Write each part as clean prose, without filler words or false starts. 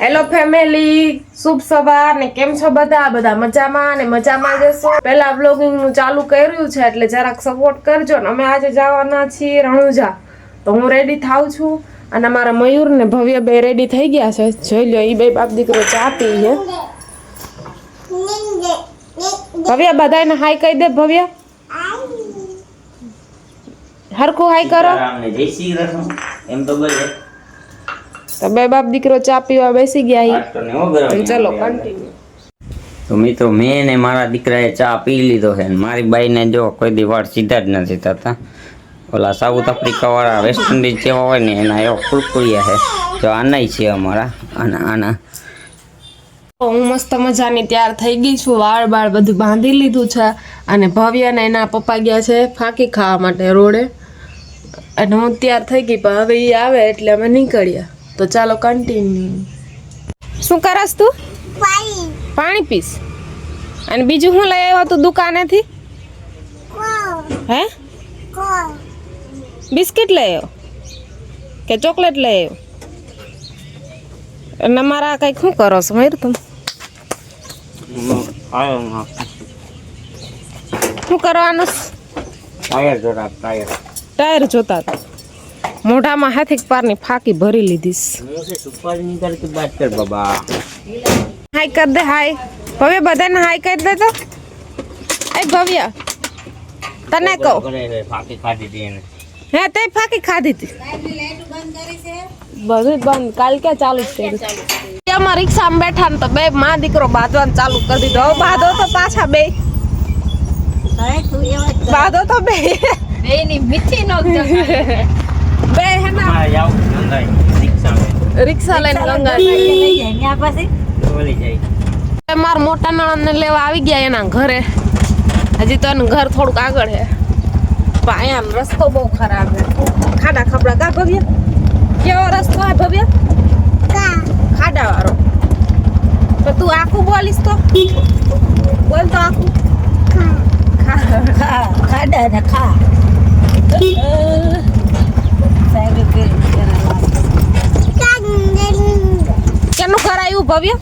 Hello family, શુભ સવાર ને કેમ છો બધા મજામાં ને મજામાં જશો। પહેલા વ્લોગિંગ નું ચાલુ કર્યું છે એટલે જરાક સપોર્ટ કરજો ને। અમે આજે જવાના છીએ રણુજા, તો હું રેડી થાઉં છું અને અમારા મયુર ને ભવ્ય બે રેડી થઈ ગયા છે। જોઈ લો, ઈ બે બાપ દીકરો ચા પી છે। ભવ્ય બધાને હાય કહી દે। ભવ્ય હરખું હાય કરો। જય શ્રી કૃષ્ણ એમ તો બોલે। તો બે બાપ દીકરો ચા પીવા બેસી ગયા। ચલો કન્ટિન્યુ। તો મિત્રો મેં ને મારા દીકરાએ ચા પી લીધો છે। મારી બાઈને જો કોઈ દી વાળ સીધા જ નથી થતા। ઓલા સાઉથ આફ્રિકા વાળા વેસ્ટ ઇન્ડિઝ જેવા હોય ને એના એવા કુરકુરિયા છે। જો આના છે અમારા આના હું મસ્ત મજાની તૈયાર થઈ ગઈ છું। વાળ બાળ બધું બાંધી લીધું છે અને ભવ્ય ને એના પપ્પા ગયા છે ફાકી ખાવા માટે રોડે, અને હું તૈયાર થઈ ગઈ। પણ હવે એ આવે એટલે અમે નીકળ્યા। તો ચાલો કન્ટિન્યુ। શું કરસ તું? પાણી પીસ? અને બીજું શું લઈ આવ્યો તું દુકાનેથી? હે બિસ્કિટ લઈ આવ્યો કે ચોકલેટ લઈ આવ્યો? અને મારા કઈ શું કરો છો મયુર તમે? શું કરવાનું? ટાયર જોતા હતા। મોઢામાં હાથી પારની ફાકી ભરી લીધીશ। હાય કર દે, હાય ભવ્ય, બધાને હાય કરી દે। તો એ ભવ્ય તને કહું, હે તે ફાકી ખાધી હતી? બધું બંધ, કાલ ક્યાં ચાલુ જ કર્યું? અમારા રિક્ષામાં બેઠા ને તો બે માં દીકરો બાંધવાનું ચાલુ કરી દીધો। હવે બાંધો તો પાછા બે બાંધો તો બે ની મીઠી નો બે હે ના રિક્ષા લઈને ગંગા માર મોટા નણંદ ને લેવા આવી ગયા એના ઘરે। હજી તો એનું ઘર થોડુંક આગળ છે, પણ અહીંયા રસ્તો બહુ ખરાબ છે, ખાડા ખબડા। કા ભવ્ય, કેવો રસ્તો હે ભવ્ય? ખાડા વાળો। તો તું આખું બોલીશ તો બોલ તો આખું। ખાડા ને ખા કેનું ઘર આવ્યું ભવ્ય?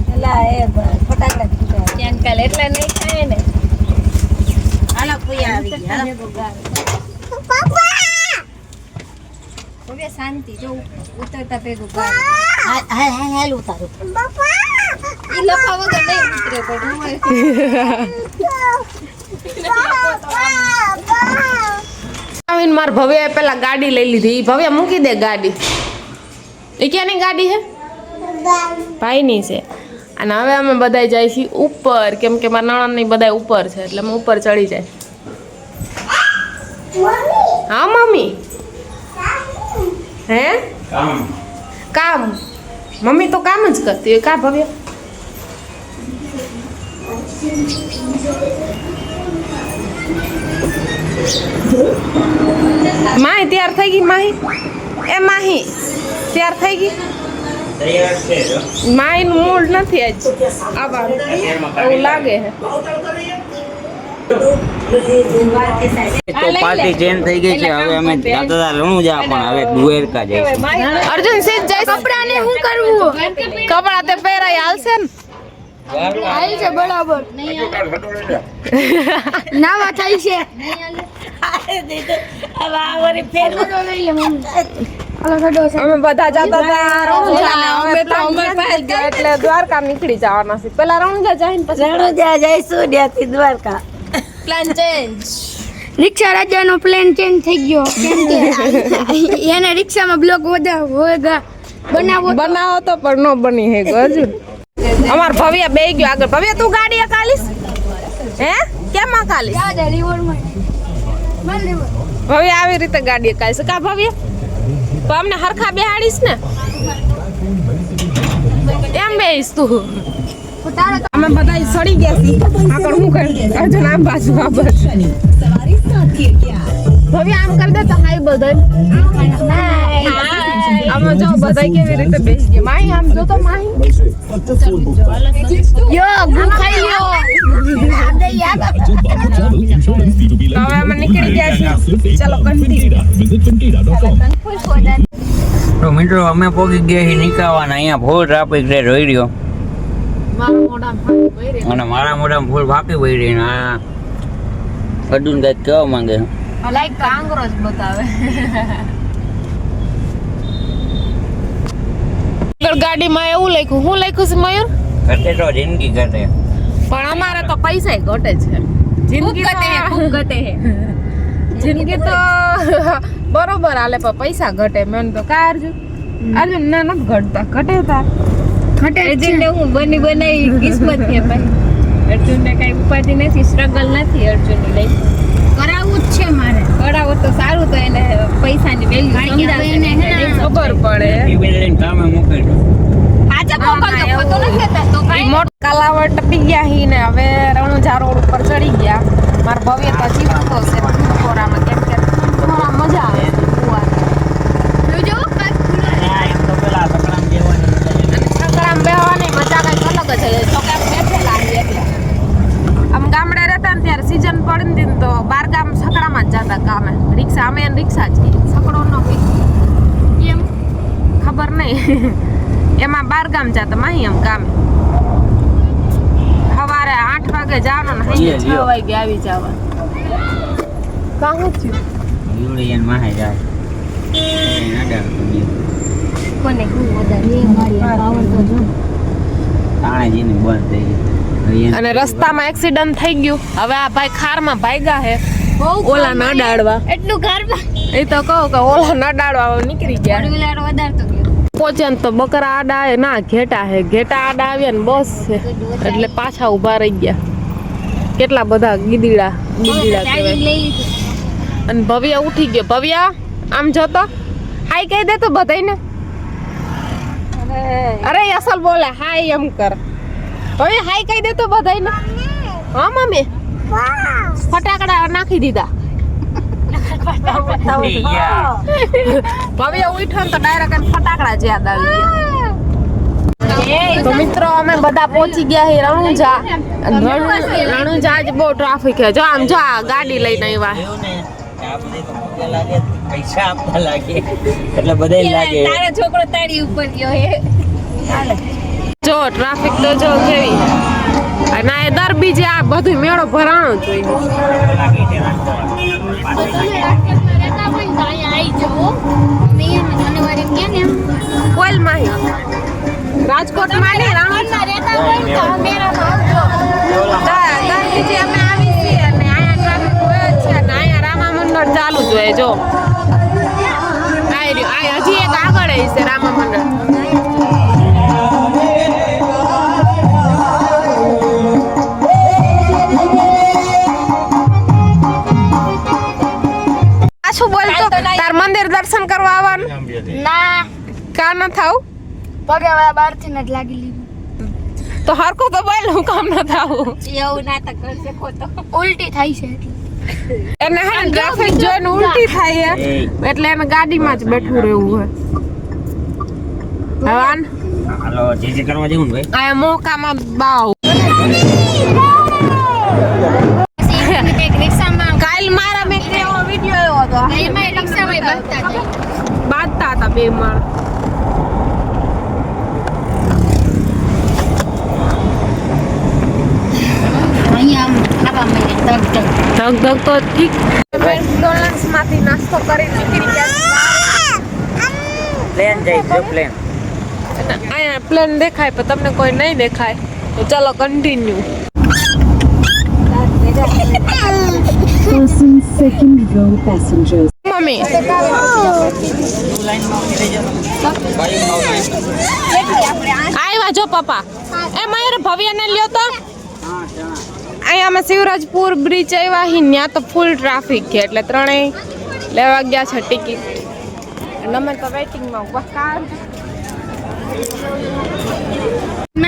એટલે નહીં થાય ને। શાંતિ જો ઉતરતા ભેગું માર ભવ્ય પેલા ગાડી લઈ લીધી। ભવ્ય મૂકી દે ગાડી। એ ક્યાંની ગાડી છે? ભાઈ ની છે। અને હવે અમે બધા જાય છીએ ઉપર, કેમ કે મારા નણંદ ની બધા ઉપર છે એટલે અમે ઉપર ચડી જાય। હા મમ્મી, હે કામ મમ્મી તો કામ જ કરતી હોય। કા ભવ્ય? માહી તૈયાર થઈ ગઈ? માહી એ માહી તૈયાર થઈ ગઈ? માહી નું મૂડ નથી આજ આવા, એવું લાગે તો પાર્ટી ચેન્જ થઈ ગઈ છે। હવે અમે જાતા રણુજા, પણ હવે દ્વારકા જઈશું। અર્જુન સીધ જાય કપડા ને શું કરવું? કપડા તે પહેરાય હાલશે ને? હાલ છે બરાબર નાવા થાય છે। અમે બધા જતા હતા રણુજા, અમે તો અમર પાસે ગયા એટલે દ્વારકા નીકળી જવાના છે। પેલા રણુજા જઈને પછી રણુજા જઈશું, ત્યાંથી દ્વારકા। Plan change. રિક્ષા રાજાનો પ્લાન ચેન્જ થઈ ગયો, કેમ કે એને રિક્ષામાં બ્લોગ બનાવો તો પણ ન બની હે હજુ। અમાર ભવ્ય બે ગયો આગળ। ભવ્ય તું ગાડી અકાલીશ? હે કેમ અકાલીશ? ભવ્ય આવી રીતે ગાડી અકાલીશ? કા ભવ્ય? તો અમને હરખા બેહાડીશ ને? એમ બેહીશ તું? અમે બધા સડી ગયા છીએ આગળ। હું કર અર્જુન આમ બાજુ આ બાજુ ભવ્ય આમ કરી દે તો હાય બધા આમાં જો બધા કેવી રીતે બેસી ગયા। માહી આમ જો તો માહી યો ગુ ખાઈ લ્યો। હવે અમે નીકળી ગયા છીએ, ચાલો કન્ટિન્યુ। તો મિત્રો અમે પહોંચી ગયા છીએ નીકળવાના. અહીંયા ફૂલ ટ્રાફિક છે, જોઈ રહ્યો. મારા મોઢામાં ફાંકી વળી. અને મારા મોઢામાં ફૂલ ફાંકી વહી રહી ને આ અર્જુન કઈક કહેવા માંગે છે. લાઈક કાંગરો જ બતાવે. આગળ ગાડીમાં એવું લખ્યું, હું લખ્યું છે મયુર? ઘટે તો જિંદગી ઘટે. પણ અમારે તો પૈસા ઘટે છે. જિંદગી જિંદગી તો બરોબર હાલે પણ પૈસા ઘટે. મેં તો કા અર્જુન ના નથી ઘટતા, ઘટે તાર ઘટે અર્જુનને હું બનાવી કિસ્મત છે ભાઈ. અર્જુનને કઈ ઉપાધિ નથી, સ્ટ્રગલ નથી અર્જુનની લાઈફ. કરાવવું જ છે મારે. કરાવો તો સારું, તો એને પૈસાની વેલ્યુ સમજાશે ને એને ખબર પડે. ટીવી લઈને કામે મૂકી દો. આજે મોકલતો ફોટો નથી લેતા તો ઈ મોટ કાલાવડ ટપી ગયા હી ને હવે રણુજા રોડ ઉપર ચડી ગયા. મારા ભવ્ય તો જીવતો છે ખોરામાં કેમ કે થોડા મજા આવે જોજો એમ તો પેલા સકરામ જેવાની મજા છે. અને છકડામાં બેહવાની મજા કઈક અલગ જ છે. છોકરા બેઠેલા આવીએ એટલે આમ ગામડે રહેતા ને ત્યારે સીઝન પડી ને તો બાર ગામ છકડામાં જ જતા કામે. રિક્ષા અમે રિક્ષા જ છકડો ન હોય એમ ખબર નહીં. એમાં બાર ગામ જતા માહી એમ કામે. સવારે 8 વાગે જવાનું ને સાંજે 6 વાગે આવી જવાનું. કાહું થયું? યુડી એન માહે જાય. એને અડાડતો નહીં. કોને હું વધારે મારી પાવર તો જો તાણાજીને બંધ થઈ ગઈ. અને રસ્તામાં એક્સિડન્ટ થઈ ગયું. હવે આ ભાઈ ખારમાં ભાગ્યા હે ઓલા ન ડાળવા. એટલું ઘરમાં એ તો કહું કે ઓલા ન ડાળવા નીકળી ગયા. ફોરવ્હીલર વધારે તો ગયો. પહોંચ્યા ને તો બકરા આડા હે ના ઘેટા હે. ઘેટા આડા આવ્યા ને બસ છે એટલે પાછા ઊભા રહી ગયા. કેટલા બધા ગીદીડા ગીદીડા ચાવી કહેવાય. લઈ લીધું. અને ભવ્ય ઉઠી ગયો. ભવ્ય આમ જોતો હાય કહી દે તો બધાયને. અરે અસલ બોલે હાય એમ કર. ભવ્ય હાય કહી દે તો બધાયને. હા મમ્મી ફટાકડા નાખી દીધા. ભવ્ય ઉઠ્યો ને તો ડાયરેક્ટ ફટાકડા જ યાદ આવી ગયા. તો મિત્રો અમે બધા પહોંચી ગયા છે રણુજા. રણુજા જ બહુ ટ્રાફિક છે. જો આમ જો આ ગાડી લઈને આવ્યા. પૈસા આપવા લાગે એટલે બધા લાગે. તારો છોકરો તારી ઉપર ગયો હે. જો ટ્રાફિક તો જો કેવી. અને આ દર બીજે આ બધું મેળો ભરાણો જ હોય. કોઈલ માહી રાજકોટ માં નહીં રણુજા દર બીજે અમે આવી છીએ અને અહીંયા ટ્રાફિક હોય જ છે અને અહીંયા રામા મંડળ ચાલુ જ હોય. જો આ હજી એક આગળ છે રામા મંડળ. શું બોલતો તાર મંદિર દર્શન કરવા આવવાનું ના કા ન થાવ પગે વાળા બહારથી જ લાગી લીધું. તો હરકો તો બોલ હું કામ ન થાવું. એવું ના તો કરશે ખોટો. ઉલટી થાય છે એટલે એને હે ટ્રાફિક જોઈને ઉલટી થાય હે એટલે એને ગાડીમાં જ બેઠું રહેવું હે. હવાન હાલો જે કરવા જેવું ને ભાઈ. આ મોકામાં બાવ કંઈક રિક્ષામાં કાલ મારા મેં એવો વિડિયો આવ્યો હતો. એમાં રિક્ષામાં બાંધતા હતા. બાંધતા હતા બે માળ. અહીંયા આવા મને ધક ધક. ધક ધક તો ઠીક. મેકડોનલ્ડ્સ માંથી નાસ્તો કરીને નીકળી ગયા. પ્લેન જાય જો પ્લેન. અહીંયા પ્લેન દેખાય પણ તમને કોઈ નહીં દેખાય. તો ચલો continue. Fasten second row passengers. Mummy આવ્યા જો પપ્પા. એ મારે ભવ્યને લ્યો તો. અહીંયા અમે શિવરાજપુર બ્રિજ આવ્યા હી. ત્યાં તો ફૂલ ટ્રાફિક છે એટલે ત્રણેય લેવા ગયા છે ટિકિટ. અને અમે તો વેઇટિંગમાં ઉભા.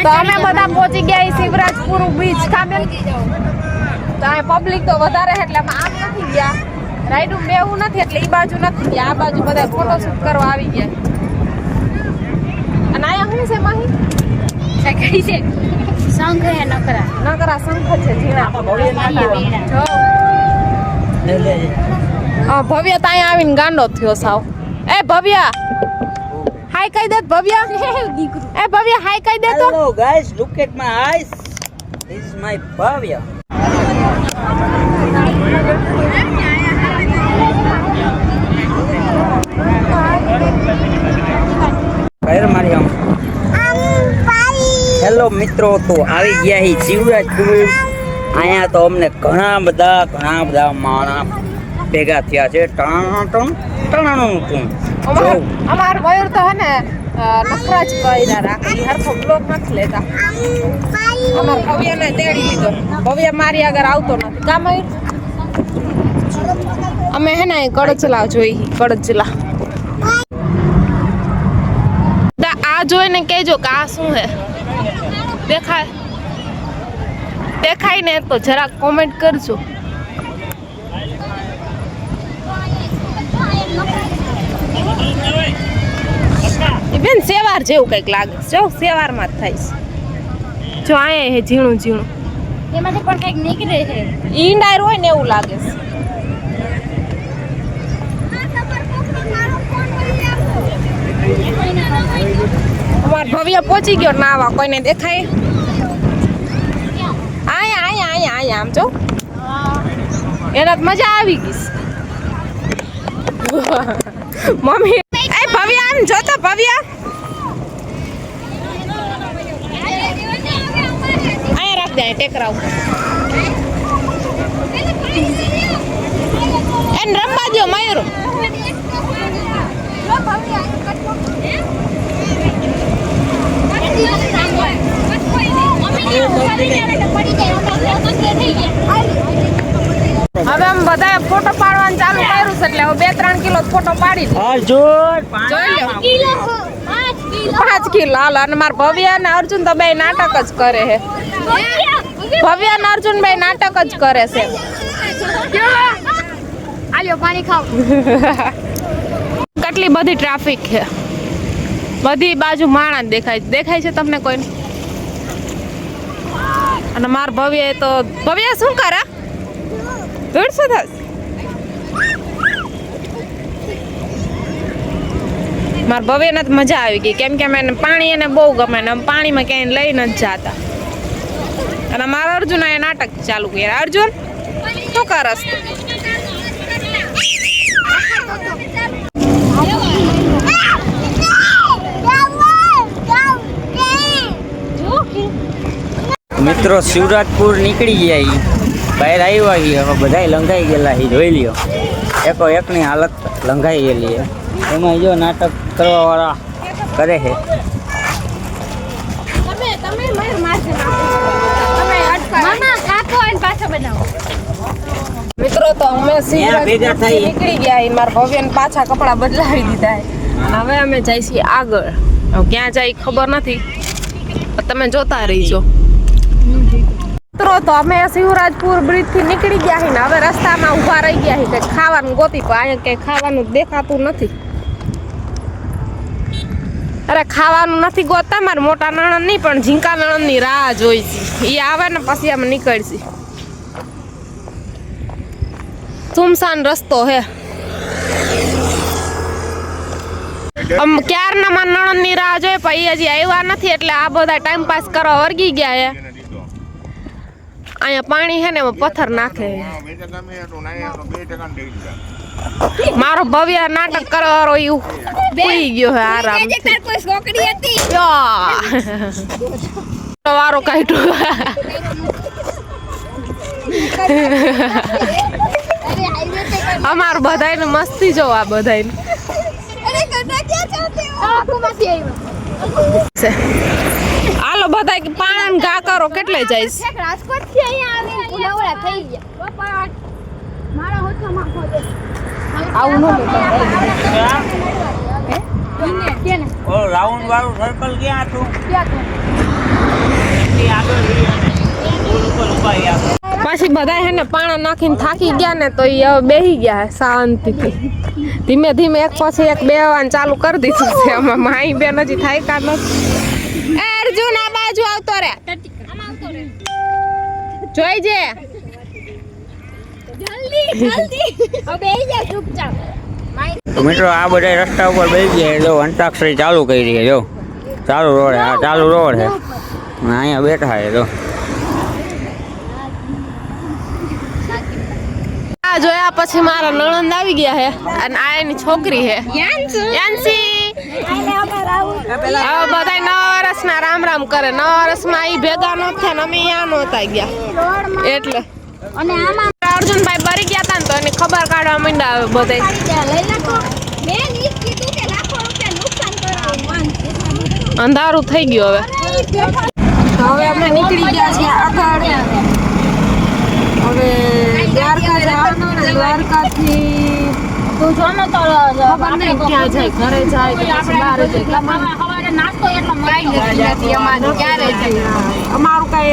તો અમે બધા પહોંચી ગયા છીએ શિવરાજપુર બ્રિજ ખાતે. તો આ પબ્લિક તો વધારે છે એટલે અમે આમ નથી ગયા. રાઈડું બેવું નથી એટલે એ બાજુ નથી ગયા. આ બાજુ બધા ફોટોશૂટ કરવા આવી ગયા. અને આયા શું છે માહી? કઈ છે શંખ હે નકરા નકરા શંખ છે ઝીણા. જો ભવ્ય ત્યાં આવીને ગાંડો થયો સાવ. એ ભવ્ય હાય કહી દે ભવ્ય. એ ભવ્ય હાય કહી દે તો. Hello guys, look at my eyes. This is my Bhavya. Hello મિત્રો, તો આવી ગયા હી શિવરાજપુર. અહીંયા તો અમને ઘણા બધા માણસ ભેગા થયા છે. અમાર મયુર તો હે ને નખરા જ કર્યા રાખે, ઈ હરખો બ્લોક નથી લેતા. અમાર ભવ્યને તેડી લીધો. ભવ્ય મારી આગળ આવતો નથી. કા મયુર? અમે હે ને કડચલા જોઈ, કડચલા. આ જોઈને કહેજો કે આ શું હે. દેખાય ને તો જરાક કોમેન્ટ કરજો. બેન સેવાર જેવું કઈક લાગે છે. જો સેવારમાં જ થાય છે. જો આયા હે ઝીણું ઝીણું, એમાંથી પણ કંઈક નીકળે છે. ઈંડાર હોય ને એવું લાગે છે. અમાર ભવ્ય પહોંચી ગયો નાવા. કોઈને દેખાય? આયા આમ જો. એને તો મજા આવી ગઈ. મમ્મી એ ભવ્ય આમ જોતો. ભવ્ય આયા રાખ દે ટેકરાવ. એને રમવા દો મયુર. હવે આમ બધા ફોટો પાડવાનું ચાલુ કર્યું છે એટલે હવે 2-3 કિલો ફોટો પાડી દે. જોઈ લો 5 કિલો. હાલો. અને મારા ભવ્ય અને અર્જુન તો બે નાટક જ કરે છે. ભવ્ય અને અર્જુન બે નાટક જ કરે છે. આલ્યો પાણી ખાવ. કેટલી બધી ટ્રાફિક છે. બધી બાજુ માણસ દેખાય છે તમને કોઈને? અને માર ભવ્ય તો ભવ્ય શું કરે? દોડશું થશે. માર ભવ્યને તો મજા આવી ગઈ કેમ કે એને પાણી એને બહુ ગમે ને પાણીમાં ક્યાંય લઈ નથી જતા. અને મારા અર્જુન એ નાટક ચાલુ કર્યા. અર્જુન શું કરસ? મિત્રો શિવરાજપુર નીકળી ગયા. બહાર આવ્યા હવે બધા લંઘાઈ ગયેલા. જોઈ લ્યો, એકો એકની હાલત લંઘાઈ ગયેલી છે. એમાં જો નાટક કરવા વાળા કરે છે. મિત્રો તો અમે નીકળી ગયા. મારા ભવ્યને પાછા કપડા બદલાવી દીધા. હવે અમે જઈ છીએ આગળ. ક્યાં જાય ખબર નથી, તમે જોતા રહીજો. મિત્રો તો અમે શિવરાજપુર બ્રિજ થી નીકળી ગયા છીએ ને હવે રસ્તામાં ઊભા રહી ગયા છીએ કે ખાવાનું ગોતી. પણ અહીંયા કઈ ખાવાનું દેખાતું નથી. અરે ખાવાનું નથી ગોતતા. મારા મોટા નણંદ નહીં પણ ઝીંકા નણંદ ની રાહ જોઈ છે. એ આવે ને પછી અમે નીકળશી. સુમસાન રસ્તો હે. ક્યારના મારા નણંદ ની રાહ જોઈ પણ એ હજી આવ્યા નથી એટલે આ બધા ટાઈમ પાસ કરવા વર્ગી ગયા હે. અહીંયા પાણી હે ને પથ્થર નાખે. મારો ભવ્ય નાટક કરવાનો ઉઈ ગયો હે આરામ. વારો કાઢ્યો. અમાર બધાને મસ્તી જોવા બધાને. હાલો બધા પાણી ઘા કરો. કેટલે જઈશ? રાજકોટ થી અહીંયા આવી પુલાવડા થઈ ગયા. મારા હોઠમાં ખોદે. આવું ન રાઉન્ડ વાળું સર્કલ ક્યાં હતું? પછી બધા હે ને પાણા નાખીને થાકી ગયા ને તો એ હવે બેહી ગયા શાંતિથી. ધીમે ધીમે એક પછી એક બેહવાનું ચાલુ કરી દીધું છે. અમે માઈ બેન હજી થાય કા નથી. અર્જુન આ બાજુ આવતો રે. જોઈજે જલ્દી હવે બેહી જા ચૂપચાપ. તો મિત્રો આ બધા રસ્તા ઉપર બેસી ગયા જો અંતાક્ષરી ચાલુ કરી છે જો ચાલુ રોડ આ ચાલુ રોડ છે અને અહીંયા બેઠા છે જો આ જોયા પછી મારા નણંદ આવી ગયા હે અને આ એની છોકરી હે યાન્સી હવે બધા નવરસ ના રામ રામ કરે નવરસ માં ઈ ભેગા ન થયા ને અમે અહીંયા નહોતા ગયા એટલે અને આમાં અર્જુનભાઈ બરી ગયા હતા ને તો એની ખબર કાઢવા માંડ્યા બધા લઈ નાખો મેં ઈ કીધું કે લાખો રૂપિયા નુકસાન કરાવવાનું અંધારું થઈ ગયું હવે અમે નીકળી ગયા છીએ આગળ હવે દ્વારકા જવાનું ને દ્વારકાથી તું જો ને તો ખબર નહીં ક્યાં જાય ઘરે જાય કે પછી બહાર જાય સવારે નાસ્તો એટલો મગાઈ નથી અમારું ક્યારે જાય અમારું કઈ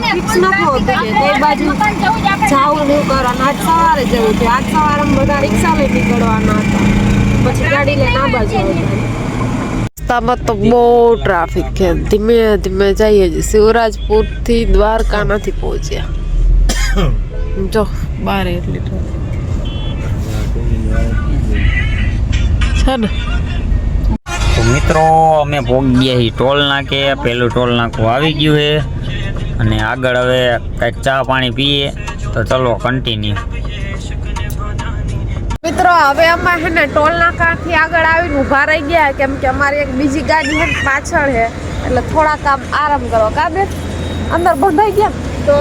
ફિક્સ નથી હોતું કે તે બાજુ જાવું નહીં કરવાનું આજ સવારે જવું છે આજ સવારે અમે બધા રિક્ષા લઈ નીકળવાના હતા પછી ગાડી લઈને આ બાજુ રસ્તામાં તો બહુ ટ્રાફિક છે ધીમે ધીમે જઈએ છીએ શિવરાજપુર થી દ્વારકા નથી પહોંચ્યા જો બાર એટલી છે ને તો મિત્રો અમે પહોંચી ગયા છીએ ટોલ નાકે પહેલું ટોલ નાકું આવી ગયું છે અને આગળ હવે કંઈક ચા પાણી પીએ તો ચલો કન્ટિન્યુ મિત્રો હવે અમે છે ને ટોલ નાકાથી આગળ આવીને ઊભા રહી ગયા કેમ કે અમારી એક બીજી ગાડી છે ને પાછળ છે એટલે થોડાક આમ આરામ કરો કાબે અંદર બંધાઈ ગયા તો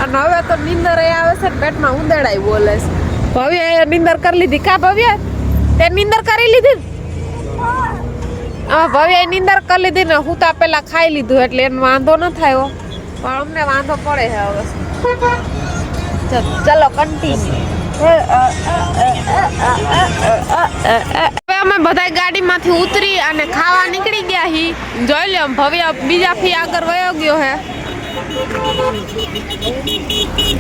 અને હવે તો નીંદર એ આવે છે ને પેટમાં ઉંદરડાઈ બોલે છે ભવ્ય નીંદર કરી લીધી કા ભવ્ય તે નીંદર કરી લીધી ભવ્ય નીંદર કરી લીધી ને હું તો પેલા ખાઈ લીધું એટલે એને વાંધો ન થયો પણ અમને વાંધો પડે છે હવે ચલો કન્ટિન્યુ હવે અમે બધા ગાડીમાંથી ઉતરી અને ખાવા નીકળી ગયા હી જોઈ લો ભવ્ય બીજા ફી આગળ વયો ગયો હે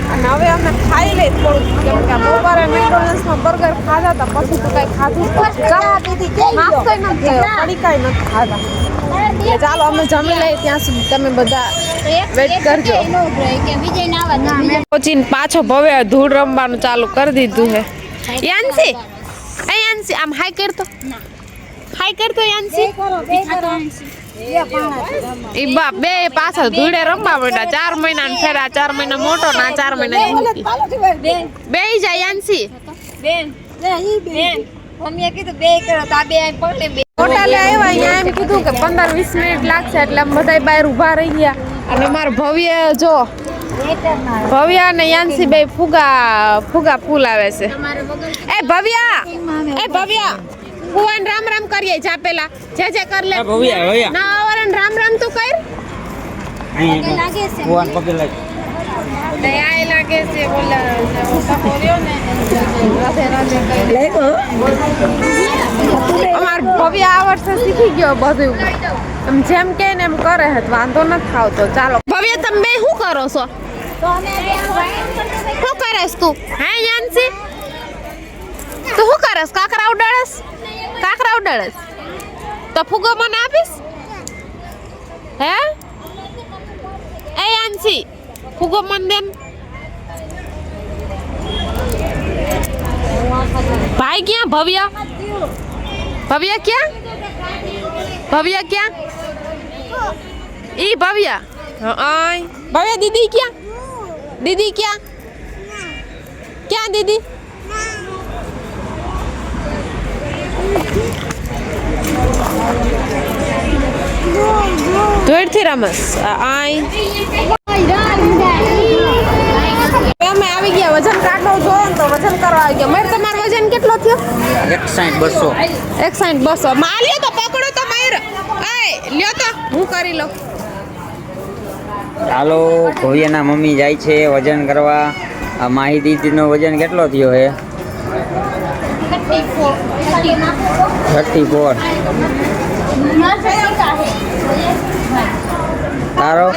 અને હવે અમે ખાઈ લઈ થોડું કેમ કે બપોરે મેકડોનલ્ડ્સમાં બર્ગર ખાધા હતા પછી તો કઈ ખાધું નાસ્તો નથી થયો કડી કઈ નથી ખાધા એટલે ચાલો અમે જમી લઈએ ત્યાં સુધી તમે બધા વેટ કરજો કોચીને પાછો ભવ્ય ધૂળ રમવાનું ચાલુ કરી દીધું છે યાન્સી યાન્સી આમ હાઈ કરતો યાન્સી ઈ બાપ બે પાછળ ધૂળે રમવા માંડ્યા 4 મહિના ફેરા 4 મહિના મોટો ના 4 મહિના બે જાય યાન્સી મમ્મીએ કીધું બે કરો તો આ બે પકડે બે હોટલે આવ્યા અહીંયા એમ કીધું કે 15-20 મિનિટ લાગશે એટલે અમે બધા બહાર ઊભા રહી ગયા અને અમાર ભવ્ય જો ભવ્ય અને યાન્સી બે ફુગા ફૂલ આવે છે એ ભવ્ય ફુવાન રામ રામ કરીએ જા પેલા જે કર લે ભવ્ય ના આવરણ રામ રામ તું કર લાગે છે ભગવાન પગે લાગ દયા લાગે છે બોલા બોલ્યો ને રાધે અમાર ભવ્ય આ વર્ષે શીખી ગયો બધું એમ જેમ કે ને એમ કરે છે વાંધો નથી આવતો ચાલો ભવ્ય તમે બે શું કરો છો તો અમે શું કરસ તું હે યાન્સી તું શું કરસ કાકરા ઉડાડસ તો ફુગો મને આપીશ હે એ યાન્સી ફુગો મને દેન ભાઈ ક્યાં ભવ્ય ક્યાં ઈ ભવ્ય ભવ્ય દીદી ક્યાં દીદી ધોળથી રમસ અમે આવી ગયા વજન કાઢો જો તો વજન કરવા આવી ગયા મેર તમારો વજન કેટલો થયો 160-200 માં લ્યો તો પકડો તો મેર એ લ્યો તો હું કરી લઉં ચાલો ભવ્યના મમ્મી જાય છે વજન કરવા આ માહી દીદીનો વજન કેટલો થયો હે 34 તારો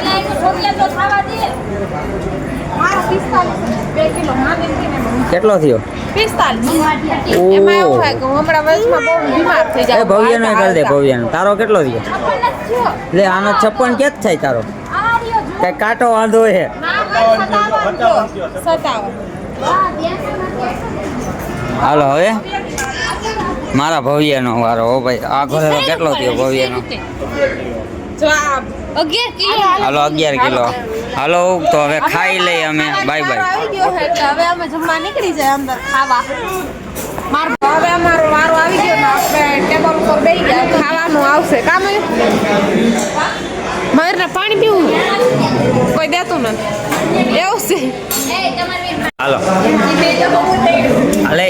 કેટલો થયો 45 એમાં એવું થાય કે હું હમણાં વયસમાં બહુ બીમાર થઈ જાય ભવ્યનો કરી દે ભવ્યનો તારો કેટલો થયો લે આનો 56 કે જ થાય તારો કઈ કાંટો વાંધો છે 57 હાલો હવે મારા ભવ્યનો વારો હો ભાઈ. આ ઘરે કેટલો થયો ભવ્યનો? જો આ 11 કિલો હાલો 11 કિલો. હાલો તો હવે ખાઈ લઈએ અમે. Bye bye. આવી ગયો છે એટલે હવે અમે જમવા નીકળી જાય અંદર ખાવા. હવે અમારો વારો આવી ગયો ને આપણે ટેબલ ઉપર બેસી ગયા. ખાવાનું આવશે કામ મયુરને પાણી પીવું કોઈ દેતું નથી એવું છે. હાલો હાલે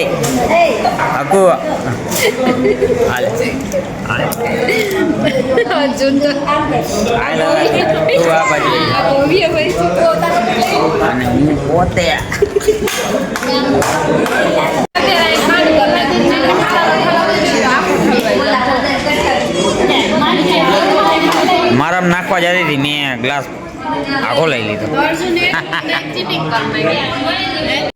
આકુ હાલે અર્જુન તો હાલો તું આ બાજુ અને હું પોતે મારામાં નાખવા જતી હતી મેં ગ્લાસ આખો લઈ લીધો.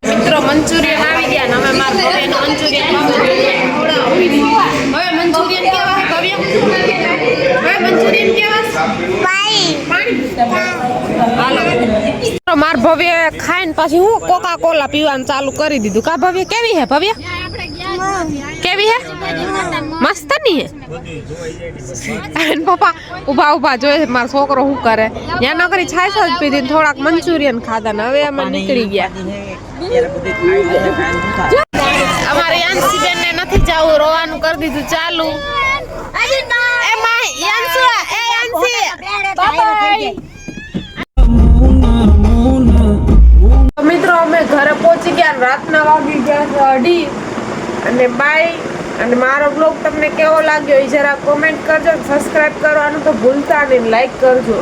મિત્રો મંચુરિયન આવી ગયા ને અમે મારા ભવ્યનું મંચુરિયન હવે મંચુરિયન કેવા ભવ્ય હવે મંચુરિયન કેવા હાલો માર ભવ્ય ખાઈને પછી હું કોકા કોલા પીવાનું ચાલુ કરી દીધું. કા ભવ્ય કેવી હે ભવ્ય કેવી હે મસ્ત ની હે. અને પપ્પા ઉભા ઉભા જોઈ મારો છોકરો શું કરે. ત્યાં નકરી છાશ જ પીધી ને થોડાક મંચુરિયન ખાધા ને હવે અમે નીકળી ગયા. અમારે યાંસી બેન ને નથી જવું રોવાનું કરી દીધું ચાલુ. મિત્રો અમે ઘરે પહોંચી ગયા. રાતના વાગી ગયા 2:30 અને બાય. અને મારો બ્લોગ તમને કેવો લાગ્યો એ જરા કોમેન્ટ કરજો. સબસ્ક્રાઇબ કરવાનું તો ભૂલતા નહીં, લાઈક કરજો.